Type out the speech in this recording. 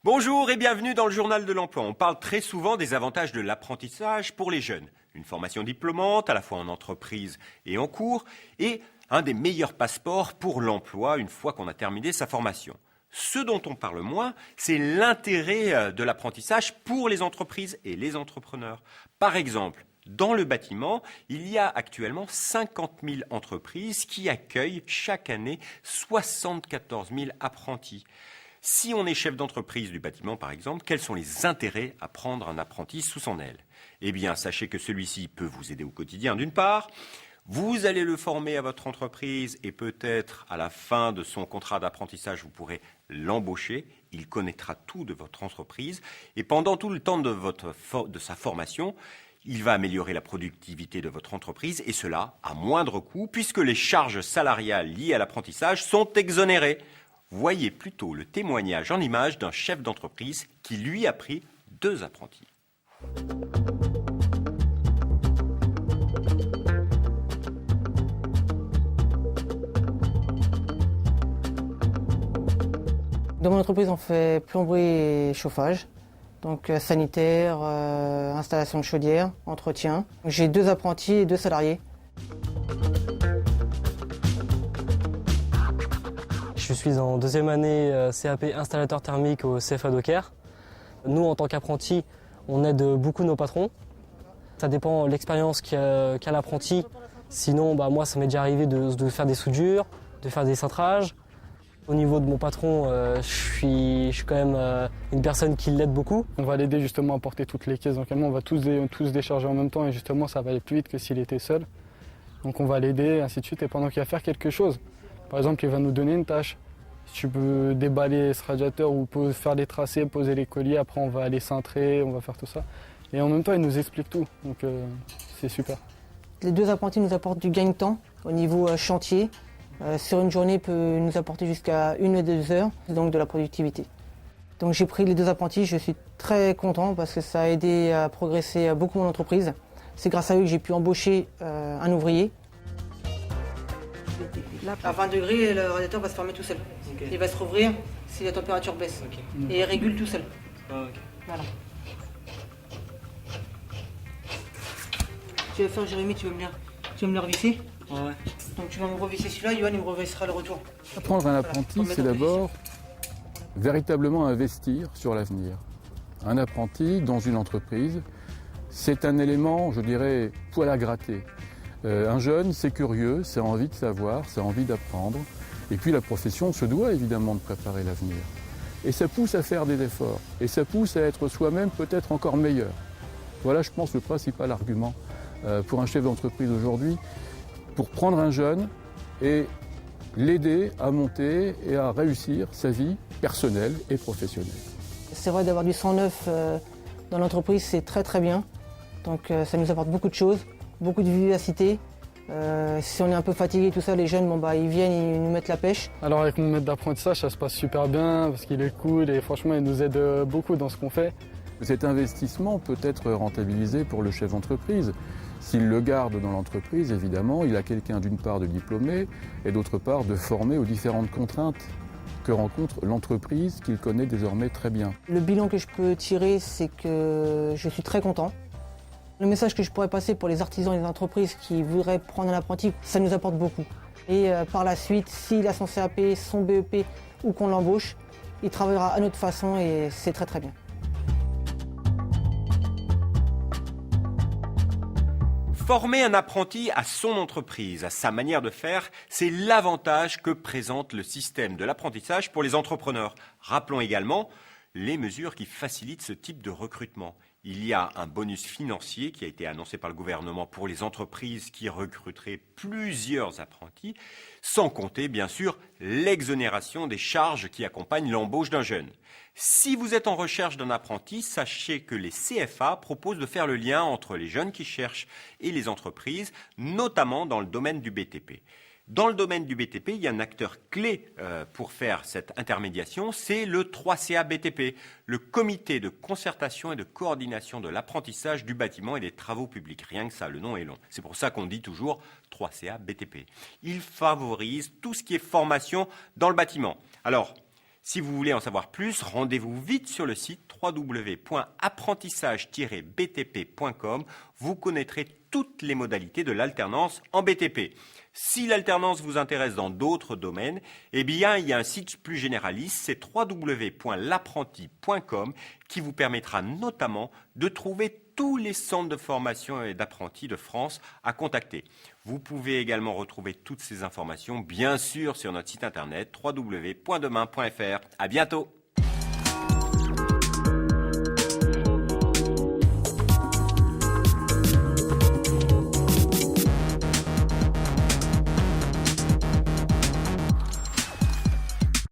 Bonjour et bienvenue dans le journal de l'emploi. On parle très souvent des avantages de l'apprentissage pour les jeunes. Une formation diplômante, à la fois en entreprise et en cours, et un des meilleurs passeports pour l'emploi une fois qu'on a terminé sa formation. Ce dont on parle moins, c'est l'intérêt de l'apprentissage pour les entreprises et les entrepreneurs. Par exemple, dans le bâtiment, il y a actuellement 50 000 entreprises qui accueillent chaque année 74 000 apprentis. Si on est chef d'entreprise du bâtiment, par exemple, quels sont les intérêts à prendre un apprenti sous son aile? Eh bien, sachez que celui-ci peut vous aider au quotidien d'une part. Vous allez le former à votre entreprise et peut-être à la fin de son contrat d'apprentissage, vous pourrez l'embaucher. Il connaîtra tout de votre entreprise et pendant tout le temps de sa formation, il va améliorer la productivité de votre entreprise et cela à moindre coût puisque les charges salariales liées à l'apprentissage sont exonérées. Voyez plutôt le témoignage en images d'un chef d'entreprise qui lui a pris 2 apprentis. Dans mon entreprise, on fait plomberie et chauffage, donc sanitaire, installation de chaudière, entretien. J'ai 2 apprentis et 2 salariés. Je suis en 2e année CAP installateur thermique au CFA Docker. Nous, en tant qu'apprentis, on aide beaucoup nos patrons. Ça dépend de l'expérience qu'a l'apprenti. Sinon, moi, ça m'est déjà arrivé de faire des soudures, de faire des cintrages. Au niveau de mon patron, je suis quand même une personne qui l'aide beaucoup. On va l'aider justement à porter toutes les caisses. Donc on va tous décharger en même temps et justement, ça va aller plus vite que s'il était seul. Donc on va l'aider, ainsi de suite. Et pendant qu'il va faire quelque chose, par exemple, il va nous donner une tâche. Si tu peux déballer ce radiateur ou faire les tracés, poser les colliers, après on va aller cintrer, on va faire tout ça. Et en même temps, il nous explique tout, donc c'est super. Les 2 apprentis nous apportent du gain de temps au niveau chantier. Sur une journée, il peut nous apporter jusqu'à 1 ou 2 heures, donc de la productivité. Donc j'ai pris les 2 apprentis, je suis très content parce que ça a aidé à progresser beaucoup mon entreprise. C'est grâce à eux que j'ai pu embaucher un ouvrier. À 20 degrés, le radiateur va se fermer tout seul. Okay. Il va se rouvrir si la température baisse. Okay. Et il régule tout seul. Okay. Voilà. Tu vas faire, Jérémy, tu vas me le revisser. Ouais. Donc tu vas me revisser celui-là, Yohan il me revissera le retour. Apprendre un apprenti, c'est d'abord véritablement investir sur l'avenir. Un apprenti dans une entreprise, c'est un élément, je dirais, poil à gratter. Un jeune, c'est curieux, c'est envie de savoir, c'est envie d'apprendre. Et puis la profession se doit évidemment de préparer l'avenir. Et ça pousse à faire des efforts. Et ça pousse à être soi-même peut-être encore meilleur. Voilà, je pense, le principal argument pour un chef d'entreprise aujourd'hui, pour prendre un jeune et l'aider à monter et à réussir sa vie personnelle et professionnelle. C'est vrai d'avoir du sang neuf dans l'entreprise, c'est très très bien. Donc ça nous apporte beaucoup de choses. Beaucoup de vivacité. Si on est un peu fatigué, tout ça, les jeunes, ils viennent, ils nous mettent la pêche. Alors avec mon maître d'apprentissage, ça se passe super bien parce qu'il est cool et franchement, il nous aide beaucoup dans ce qu'on fait. Cet investissement peut être rentabilisé pour le chef d'entreprise. S'il le garde dans l'entreprise, évidemment, il a quelqu'un d'une part de diplômé et d'autre part de formé aux différentes contraintes que rencontre l'entreprise qu'il connaît désormais très bien. Le bilan que je peux tirer, c'est que je suis très content. Le message que je pourrais passer pour les artisans et les entreprises qui voudraient prendre un apprenti, ça nous apporte beaucoup. Et par la suite, s'il a son CAP, son BEP ou qu'on l'embauche, il travaillera à notre façon et c'est très très bien. Former un apprenti à son entreprise, à sa manière de faire, c'est l'avantage que présente le système de l'apprentissage pour les entrepreneurs. Rappelons également les mesures qui facilitent ce type de recrutement. Il y a un bonus financier qui a été annoncé par le gouvernement pour les entreprises qui recruteraient plusieurs apprentis, sans compter bien sûr l'exonération des charges qui accompagnent l'embauche d'un jeune. Si vous êtes en recherche d'un apprenti, sachez que les CFA proposent de faire le lien entre les jeunes qui cherchent et les entreprises, notamment dans le domaine du BTP. Dans le domaine du BTP, il y a un acteur clé pour faire cette intermédiation, c'est le 3CA BTP, le comité de concertation et de coordination de l'apprentissage du bâtiment et des travaux publics. Rien que ça, le nom est long. C'est pour ça qu'on dit toujours 3CA BTP. Il favorise tout ce qui est formation dans le bâtiment. Alors, Si vous voulez en savoir plus, rendez-vous vite sur le site www.apprentissage-btp.com. Vous connaîtrez toutes les modalités de l'alternance en BTP. Si l'alternance vous intéresse dans d'autres domaines, eh bien, il y a un site plus généraliste, c'est www.lapprenti.com qui vous permettra notamment de trouver tous les centres de formation et d'apprentis de France à contacter. Vous pouvez également retrouver toutes ces informations, bien sûr, sur notre site internet www.demain.fr. À bientôt!